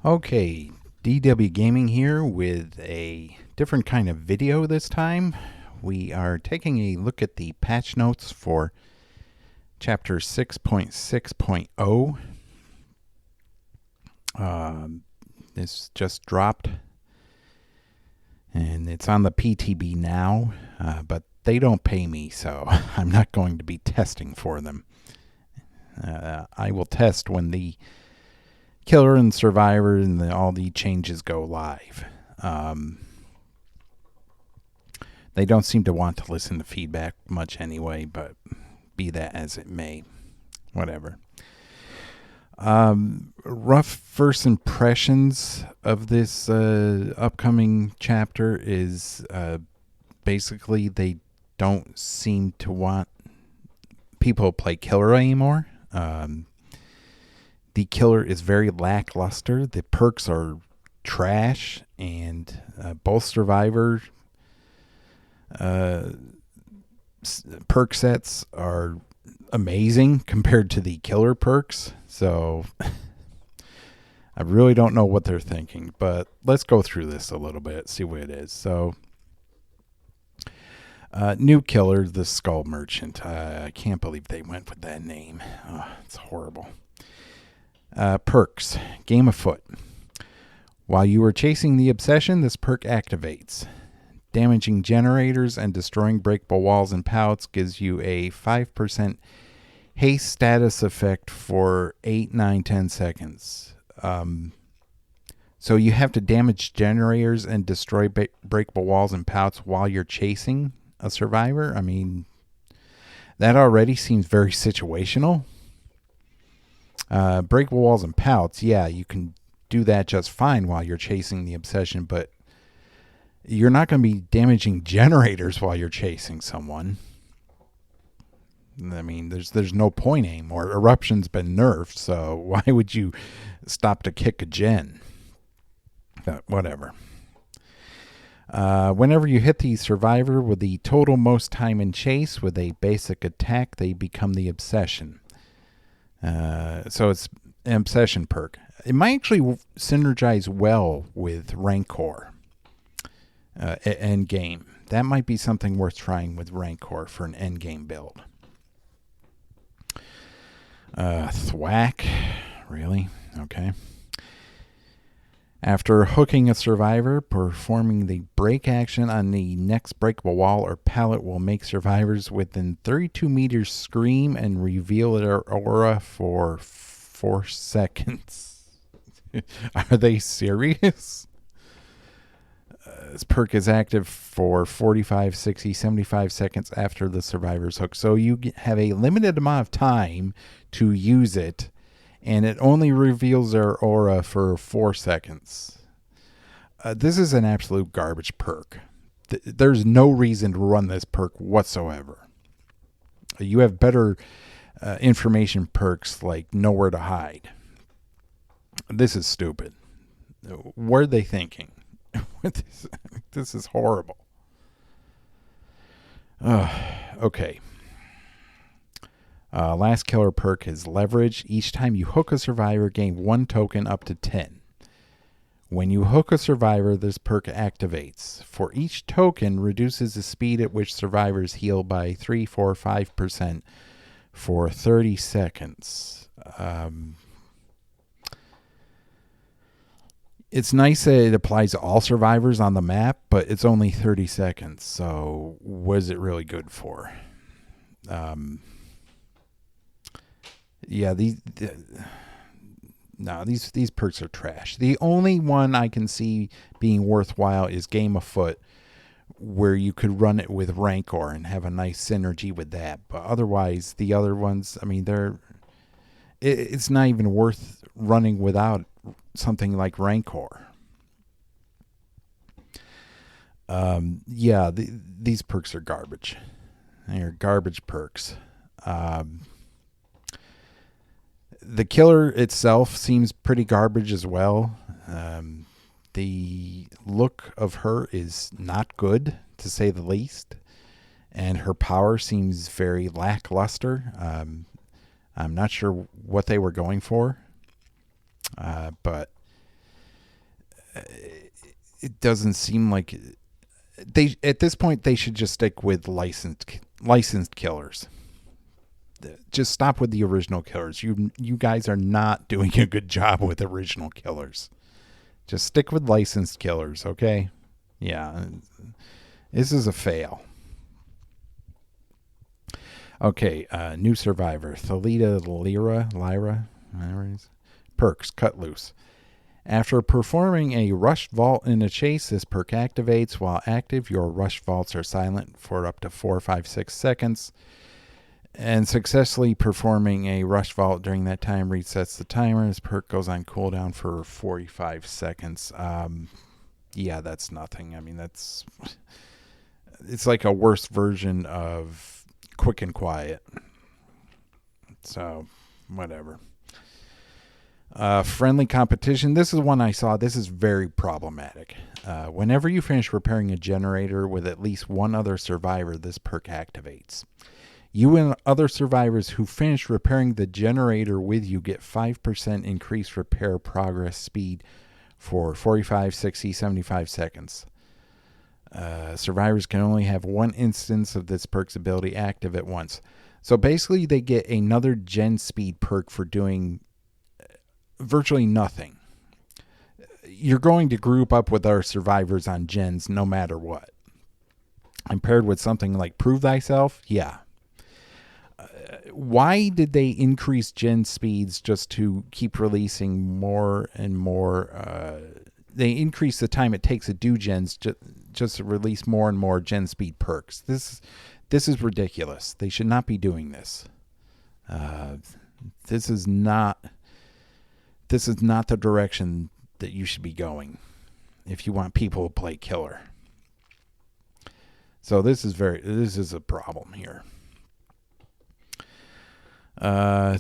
Okay, DW Gaming here with a different kind of video this time. We are taking a look at the patch notes for chapter 6.6.0. This just dropped and it's on the PTB now, but they don't pay me, so I'm not going to be testing for them. I will test when the Killer and Survivor and all the changes go live. They don't seem to want to listen to feedback much anyway, but be that as it may. Whatever. Rough first impressions of this upcoming chapter is basically they don't seem to want people to play Killer anymore. The Killer is very lackluster. The perks are trash, and both Survivor perk sets are amazing compared to the Killer perks. So I really don't know what they're thinking, but let's go through this a little bit, see what it is. So new Killer, the Skull Merchant. I can't believe they went with that name. Oh, it's horrible. Perks. Game afoot. While you are chasing the obsession, this perk activates. Damaging generators and destroying breakable walls and pallets gives you a 5% haste status effect for 8, 9, 10 seconds. So you have to damage generators and destroy breakable walls and pallets while you're chasing a survivor. I mean, that already seems very situational. Breakable walls and pallets, yeah, you can do that just fine while you're chasing the obsession, but you're not going to be damaging generators while you're chasing someone. I mean, there's no point anymore. Eruption's been nerfed, so why would you stop to kick a gen? But whatever. Whenever you hit the survivor with the total most time in chase with a basic attack, they become the obsession. So it's an obsession perk. It might actually synergize well with Rancor end game. That might be something worth trying with Rancor for an end game build. Thwack, really? Okay. After hooking a survivor, performing the break action on the next breakable wall or pallet will make survivors within 32 meters scream and reveal their aura for 4 seconds. Are they serious? This perk is active for 45, 60, 75 seconds after the survivor's hook. So you have a limited amount of time to use it, and it only reveals their aura for 4 seconds. This is an absolute garbage perk. There's no reason to run this perk whatsoever. You have better information perks like Nowhere to Hide. This is stupid. What are they thinking? This is horrible. Okay. Last Killer perk is Leverage. Each time you hook a survivor, gain 1 token up to 10. When you hook a survivor, this perk activates. For each token, reduces the speed at which survivors heal by 3, 4, 5% for 30 seconds. It's nice that it applies to all survivors on the map, but it's only 30 seconds. So what is it really good for? Yeah, these perks are trash. The only one I can see being worthwhile is Game Afoot, where you could run it with Rancor and have a nice synergy with that. But otherwise, the other ones, I mean, it's not even worth running without something like Rancor. These perks are garbage. They're garbage perks. The Killer itself seems pretty garbage as well. The look of her is not good, to say the least. And her power seems very lackluster. I'm not sure what they were going for. But it doesn't seem like they at this point they should just stick with licensed killers. Just stop with the original killers. You guys are not doing a good job with original killers. Just stick with licensed killers, okay? Yeah. This is a fail. Okay, new survivor. Thalita Lyra. Perks, cut loose. After performing a rushed vault in a chase, this perk activates. While active, your rushed vaults are silent for up to 4, 5, 6 seconds. And successfully performing a rush vault during that time resets the timer. This perk goes on cooldown for 45 seconds. Yeah, that's nothing. I mean, it's like a worse version of quick and quiet. So, whatever. Friendly competition. This is one I saw. This is very problematic. Whenever you finish repairing a generator with at least one other survivor, this perk activates. You and other survivors who finish repairing the generator with you get 5% increased repair progress speed for 45, 60, 75 seconds. Survivors can only have one instance of this perk's ability active at once. So basically they get another gen speed perk for doing virtually nothing. You're going to group up with our survivors on gens no matter what. And paired with something like Prove Thyself, yeah. Why did they increase gen speeds just to keep releasing more and more? They increase the time it takes to do gens just to release more and more gen speed perks. This is ridiculous. They should not be doing this. This is not the direction that you should be going if you want people to play killer. So this is a problem here.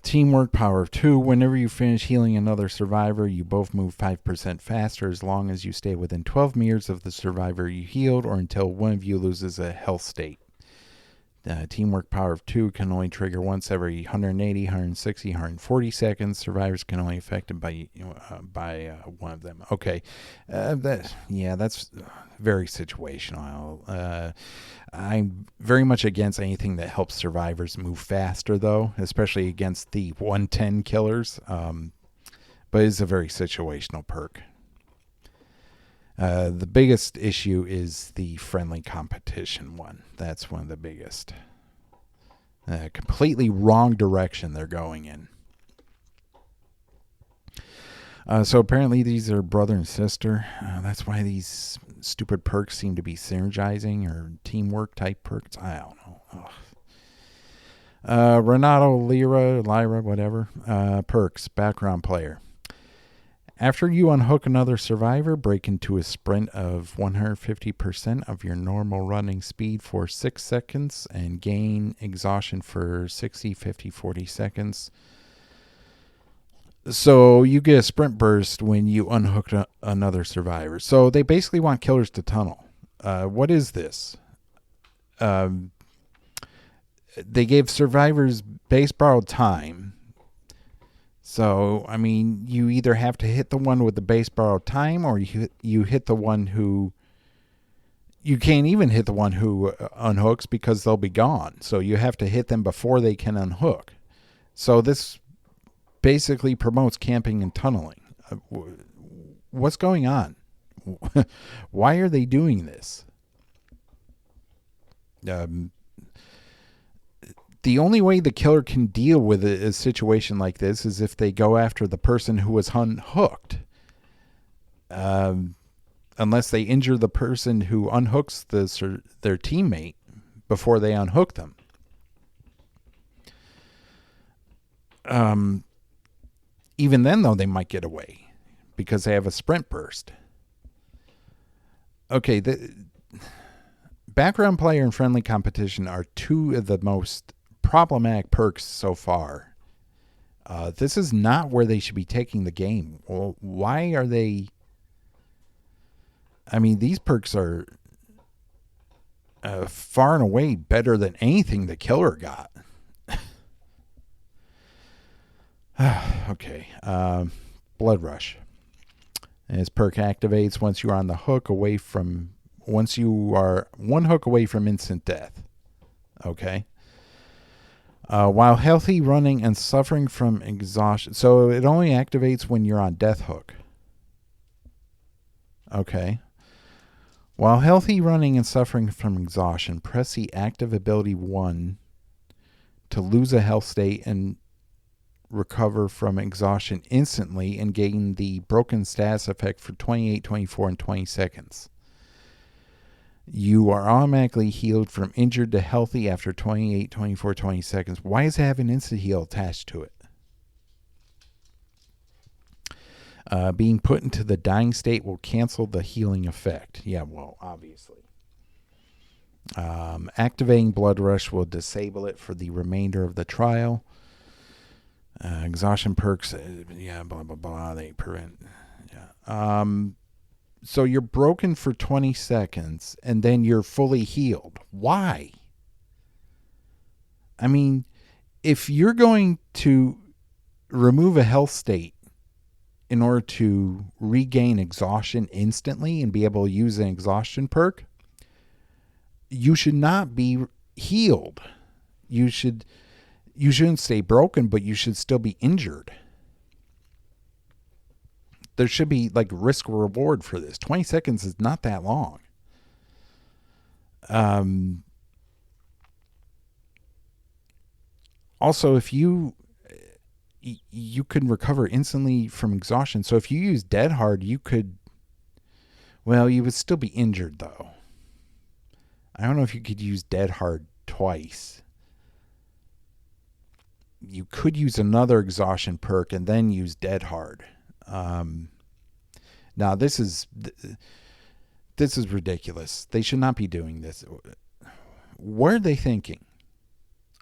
Teamwork power of 2. Whenever you finish healing another survivor, you both move 5% faster as long as you stay within 12 meters of the survivor you healed or until one of you loses a health state. Teamwork power of 2 can only trigger once every 180, 160, 140 seconds. Survivors can only be affected by one of them. Okay, that's very situational. I'm very much against anything that helps survivors move faster, though, especially against the 110 killers. But it's a very situational perk. The biggest issue is the friendly competition one. That's one of the biggest. Completely wrong direction they're going in. So apparently these are brother and sister. That's why these stupid perks seem to be synergizing or teamwork type perks. I don't know. Renato, Lyra, whatever. Perks, background player. After you unhook another survivor, break into a sprint of 150% of your normal running speed for 6 seconds and gain exhaustion for 60, 50, 40 seconds. So you get a sprint burst when you unhook another survivor. So they basically want killers to tunnel. What is this? They gave survivors base borrowed time. So, I mean, you either have to hit the one with the base borrowed time or you hit the one who... You can't even hit the one who unhooks because they'll be gone. So you have to hit them before they can unhook. So this basically promotes camping and tunneling. What's going on? Why are they doing this? The only way the killer can deal with a situation like this is if they go after the person who was unhooked. Unless they injure the person who unhooks their teammate before they unhook them. Even then, though, they might get away because they have a sprint burst. Okay, the background player and friendly competition are two of the most problematic perks so far. This is not where they should be taking the game. Well, why are they... I mean, these perks are far and away better than anything the killer got. Okay. Blood Rush. And this perk activates once you are one hook away from instant death. Okay. While healthy, running, and suffering from exhaustion. So it only activates when you're on death hook. Okay. While healthy, running, and suffering from exhaustion, press the active ability 1 to lose a health state and recover from exhaustion instantly and gain the broken status effect for 28, 24, and 20 seconds. You are automatically healed from injured to healthy after 28, 24, 20 seconds. Why does it have an instant heal attached to it? Being put into the dying state will cancel the healing effect. Yeah, well, obviously. Activating Blood Rush will disable it for the remainder of the trial. Exhaustion perks, blah, blah, blah. They prevent. Yeah. So you're broken for 20 seconds, and then you're fully healed. Why? I mean, if you're going to remove a health state in order to regain exhaustion instantly and be able to use an exhaustion perk, you should not be healed. You shouldn't stay broken, but you should still be injured. There should be like risk reward for this. 20 seconds is not that long. Also, if you can recover instantly from exhaustion. So if you use Dead Hard, you would still be injured though. I don't know if you could use Dead Hard twice. You could use another exhaustion perk and then use Dead Hard. Now this is ridiculous. They should not be doing this. What are they thinking?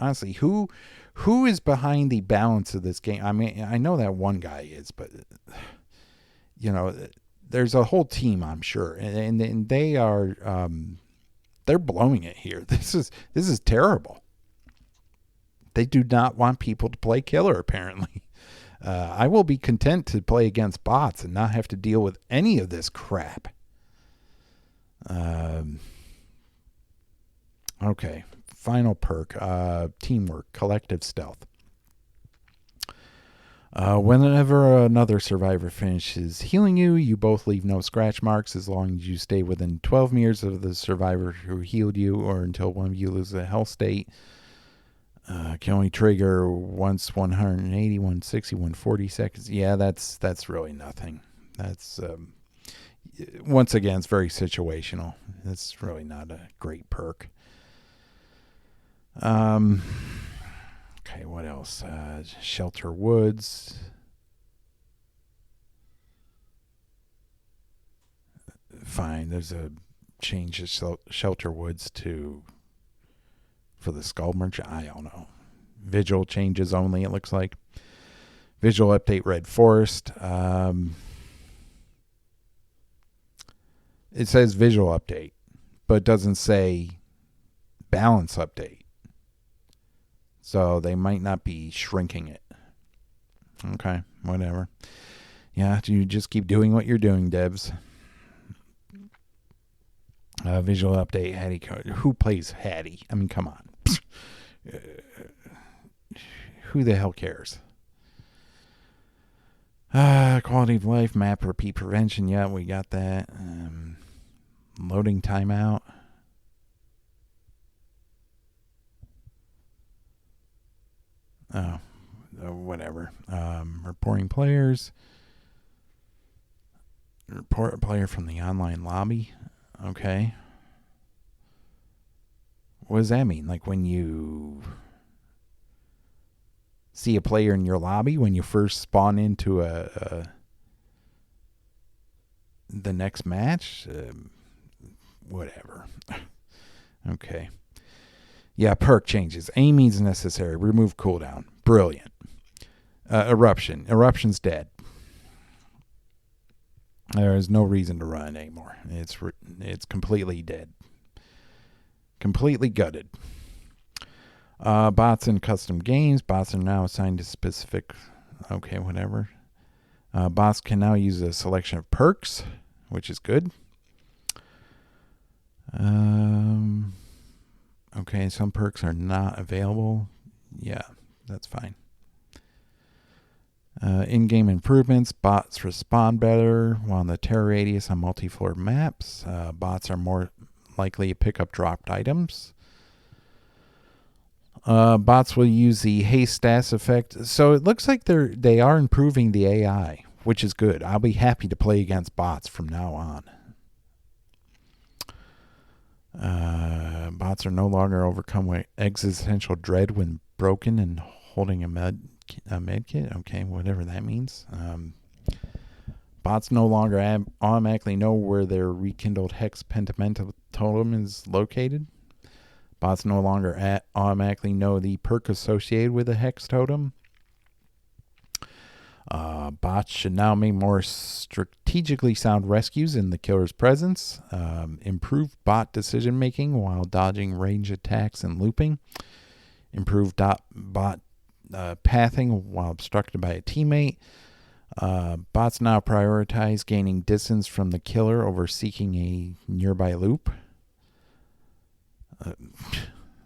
Honestly, who is behind the balance of this game? I mean, I know that one guy is, but there's a whole team, I'm sure, and they are they're blowing it here. This is terrible. They do not want people to play killer, apparently. I will be content to play against bots and not have to deal with any of this crap. Okay. Final perk. Teamwork. Collective stealth. Whenever another survivor finishes healing you, you both leave no scratch marks as long as you stay within 12 meters of the survivor who healed you or until one of you loses a health state. Can only trigger once 180, 160, 140 seconds. Yeah, that's really nothing. That's once again, it's very situational. That's really not a great perk. Okay, what else? Shelter Woods. Fine, there's a change of Shelter Woods for the Skull Merchant. I don't know. Visual changes only, it looks like. Visual update Red Forest. It says visual update, but it doesn't say balance update. So they might not be shrinking it. Okay, whatever. Yeah, you just keep doing what you're doing, devs. Visual update, Hattie. Who plays Hattie? I mean, come on. Who the hell cares? Quality of life, map, repeat prevention. Yeah, we got that. Loading timeout. Whatever. Reporting players. Report a player from the online lobby. Okay. What does that mean? Like when you see a player in your lobby when you first spawn into the next match? Whatever. Okay. Yeah, perk changes. Any means necessary. Remove cooldown. Brilliant. Eruption. Eruption's dead. There is no reason to run anymore. It's completely dead. Completely gutted. Bots in custom games. Bots are now assigned to specific... Okay, whatever. Bots can now use a selection of perks, which is good. Okay, some perks are not available. Yeah, that's fine. In-game improvements. Bots respond better while in the terror radius on multi-floor maps. Bots are more likely to pick up dropped items. Bots will use the haste stats effect. So it looks like they are improving the AI, which is good. I'll be happy to play against bots from now on. Bots are no longer overcome with existential dread when broken and holding a med kit. Okay, whatever that means. Bots no longer automatically know where their rekindled hex pentamental totem is located. Bots no longer automatically know the perk associated with a hex totem. Bots should now make more strategically sound rescues in the killer's presence. Improve bot decision making while dodging range attacks and looping. Improve bot pathing while obstructed by a teammate. Bots now prioritize gaining distance from the killer over seeking a nearby loop.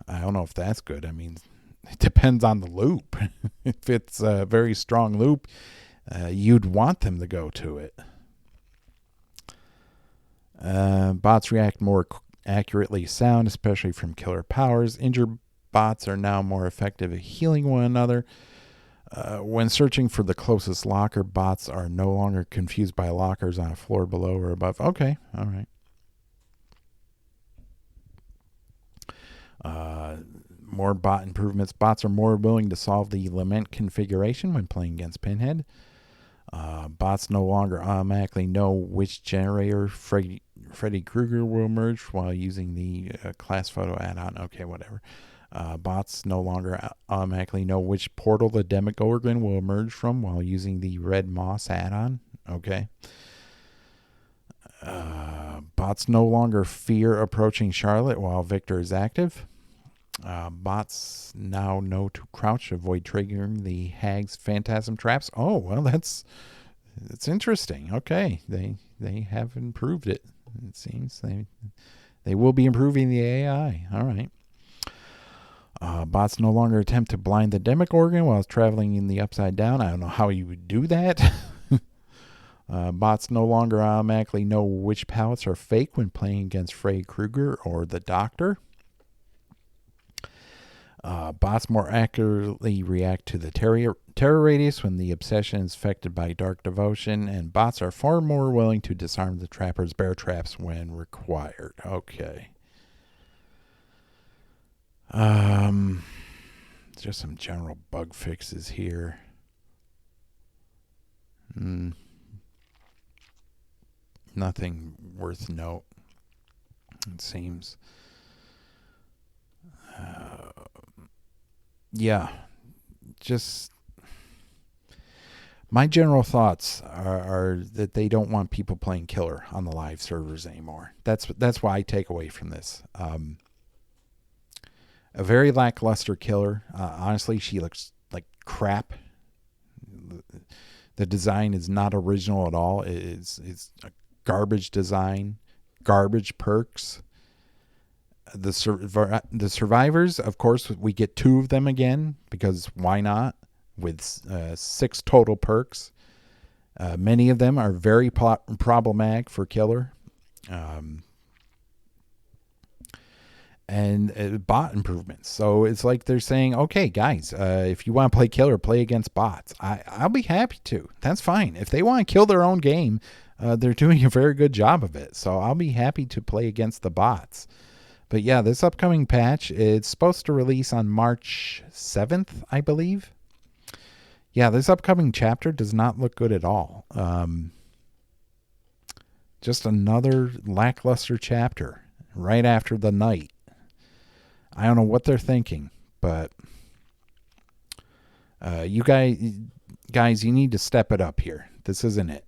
I don't know if that's good. I mean, it depends on the loop. If it's a very strong loop, you'd want them to go to it. Bots react more accurately to sound, especially from killer powers. Injured bots are now more effective at healing one another. When searching for the closest locker, bots are no longer confused by lockers on a floor below or above. Okay, all right. More bot improvements. Bots are more willing to solve the lament configuration when playing against Pinhead. Bots no longer automatically know which generator Freddy Krueger will emerge while using the class photo add-on. Okay, whatever. Bots no longer automatically know which portal the Demogorgon will emerge from while using the Red Moss add-on. Okay. Bots no longer fear approaching Charlotte while Victor is active. Bots now know to crouch, avoid triggering the Hag's phantasm traps. Oh, well, that's interesting. Okay, they have improved it. It seems they will be improving the AI. All right. Bots no longer attempt to blind the Demogorgon while traveling in the Upside Down. I don't know how you would do that. Bots no longer automatically know which pallets are fake when playing against Freddy Krueger or the Doctor. Bots more accurately react to the terror radius when the obsession is affected by dark devotion, and bots are far more willing to disarm the trapper's bear traps when required. Okay. Just some general bug fixes here. Nothing worth note, it seems. Yeah, just my general thoughts are that they don't want people playing killer on the live servers anymore. That's what I take away from this. A very lackluster killer. Honestly, she looks like crap. The design is not original at all. It's a garbage design, garbage perks. The survivors, of course, we get 2 of them again because why not? With 6 total perks. Many of them are very problematic for killer. And bot improvements. So it's like they're saying, okay, guys, if you want to play killer, play against bots. I'll be happy to. That's fine. If they want to kill their own game, they're doing a very good job of it. So I'll be happy to play against the bots. But yeah, this upcoming patch, it's supposed to release on March 7th, I believe. Yeah, this upcoming chapter does not look good at all. Just another lackluster chapter right after the night. I don't know what they're thinking, but you guys, you need to step it up here. This isn't it.